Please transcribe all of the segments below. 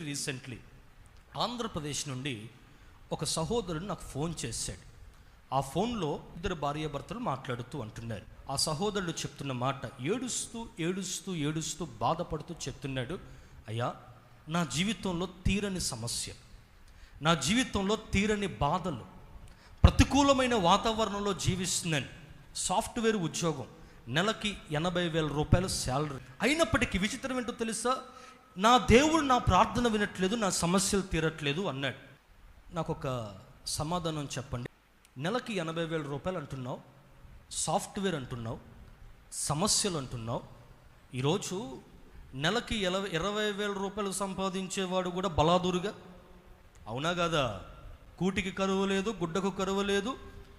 Recently Andhra Pradesh నుండి ఒక సహోదరుడు నాకు ఫోన్ చేశాడు. ఆ ఫోన్లో ఇద్దరు భార్యాభర్తలు మాట్లాడుతూ అంటున్నారు. ఆ సహోదరుడు చెప్తున్న మాట, ఏడుస్తూ ఏడుస్తూ ఏడుస్తూ బాధపడుతూ చెప్తున్నాడు, అయ్యా నా జీవితంలో తీరని సమస్య, నా జీవితంలో తీరని బాధలు, ప్రతికూలమైన వాతావరణంలో జీవిస్తున్నాను. సాఫ్ట్వేర్ ఉద్యోగం, నెలకి 80,000 రూపాయలు శాలరీ, అయినప్పటికీ విచిత్రం ఏంటో తెలుసా, నా దేవుడు నా ప్రార్థన వినట్లేదు, నా సమస్యలు తీరట్లేదు అన్నాడు. నాకు ఒక సమాధానం చెప్పండి. నెలకి 80,000 రూపాయలు అంటున్నావు, సాఫ్ట్వేర్ అంటున్నావు, సమస్యలు అంటున్నావు. ఈరోజు నెలకి 20,000 రూపాయలు సంపాదించేవాడు కూడా బలాదురుగా, అవునా కాదా? కూటికి కరువు లేదు, గుడ్డకు కరువు లేదు,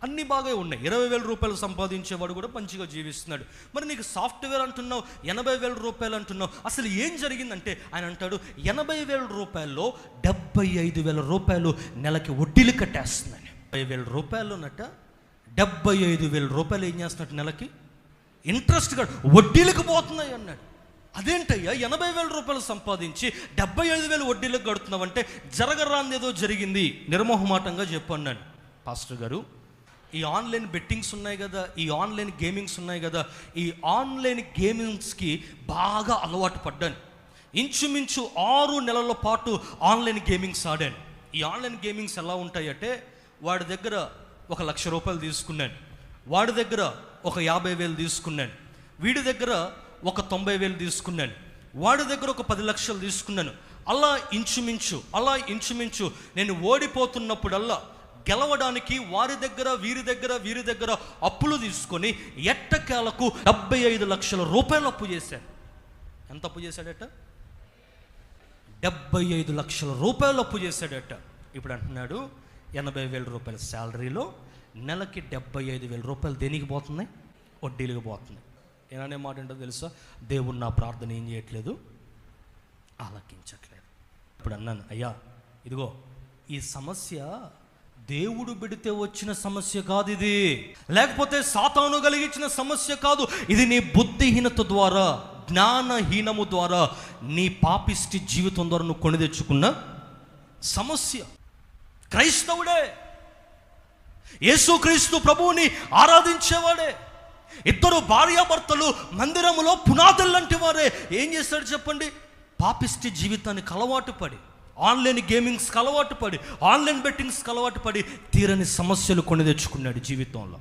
అన్నీ బాగా ఉన్నాయి. 20,000 రూపాయలు సంపాదించేవాడు కూడా మంచిగా జీవిస్తున్నాడు. మరి నీకు సాఫ్ట్వేర్ అంటున్నావు, 80,000 రూపాయలు అంటున్నావు, అసలు ఏం జరిగిందంటే ఆయన అంటాడు, 80,000 రూపాయల్లో 75,000 రూపాయలు నెలకి వడ్డీలు కట్టేస్తున్నాను. 50,000 రూపాయలున్నట్ట 75,000 రూపాయలు ఏం చేస్తున్నట్టు నెలకి ఇంట్రెస్ట్గా వడ్డీలకు పోతున్నాయి అన్నాడు. అదేంటయ్యా, 80,000 రూపాయలు సంపాదించి 75,000 వడ్డీలకు గడుతున్నావంటే జరగరాంది ఏదో జరిగింది, నిర్మోహమాటంగా చెప్పన్నాను. పాస్టర్ గారు, ఈ ఆన్లైన్ బెట్టింగ్స్ ఉన్నాయి కదా, ఈ ఆన్లైన్ గేమింగ్స్ ఉన్నాయి కదా, ఈ ఆన్లైన్ గేమింగ్స్కి బాగా అలవాటు పడ్డాను. ఇంచుమించు 6 నెలల పాటు ఆన్లైన్ గేమింగ్స్ ఆడాను. ఈ ఆన్లైన్ గేమింగ్స్ ఎలా ఉంటాయంటే, వాడి దగ్గర 1,00,000 రూపాయలు తీసుకున్నాను, వాడి దగ్గర 50,000 తీసుకున్నాను, వీడి దగ్గర 90,000 తీసుకున్నాను, వాడి దగ్గర 10 లక్షలు తీసుకున్నాను. అలా ఇంచుమించు నేను ఓడిపోతున్నప్పుడల్లా గెలవడానికి వారి దగ్గర వీరి దగ్గర అప్పులు తీసుకొని ఎట్టకేలకు 75 లక్షల రూపాయలు అప్పు చేశాను. ఎంత అప్పు చేశాడట? 75 లక్షల రూపాయలు అప్పు చేశాడట. ఇప్పుడు అంటున్నాడు, 80,000 రూపాయల శాలరీలో నెలకి 75,000 రూపాయలు దేనికి పోతున్నాయి? వడ్డీలకు పోతున్నాయి. ఏమనే మాట ఏంటో తెలుసా, దేవుడు నా ప్రార్థన ఏం చేయట్లేదు, ఆలకించట్లేదు. ఇప్పుడు అన్నాను, అయ్యా ఇదిగో ఈ సమస్య దేవుడు పెడితే వచ్చిన సమస్య కాదు, ఇది లేకపోతే సాతాను కలిగించిన సమస్య కాదు, ఇది నీ బుద్ధిహీనత ద్వారా, జ్ఞానహీనము ద్వారా, నీ పాపిష్టి జీవితం ద్వారా నువ్వు కొని తెచ్చుకున్న సమస్య. క్రైస్తవుడే, యేసుక్రీస్తు ప్రభువుని ఆరాధించేవాడే, ఇద్దరు భార్యాభర్తలు మందిరములో పునాదులు లాంటి వారే ఏం చేస్తాడు చెప్పండి? పాపిష్టి జీవితానికి అలవాటు పడి, ఆన్లైన్ గేమింగ్స్కి అలవాటు పడి, ఆన్లైన్ బెట్టింగ్స్కి అలవాటు పడి తీరని సమస్యలు కొని తెచ్చుకున్నాడు జీవితంలో.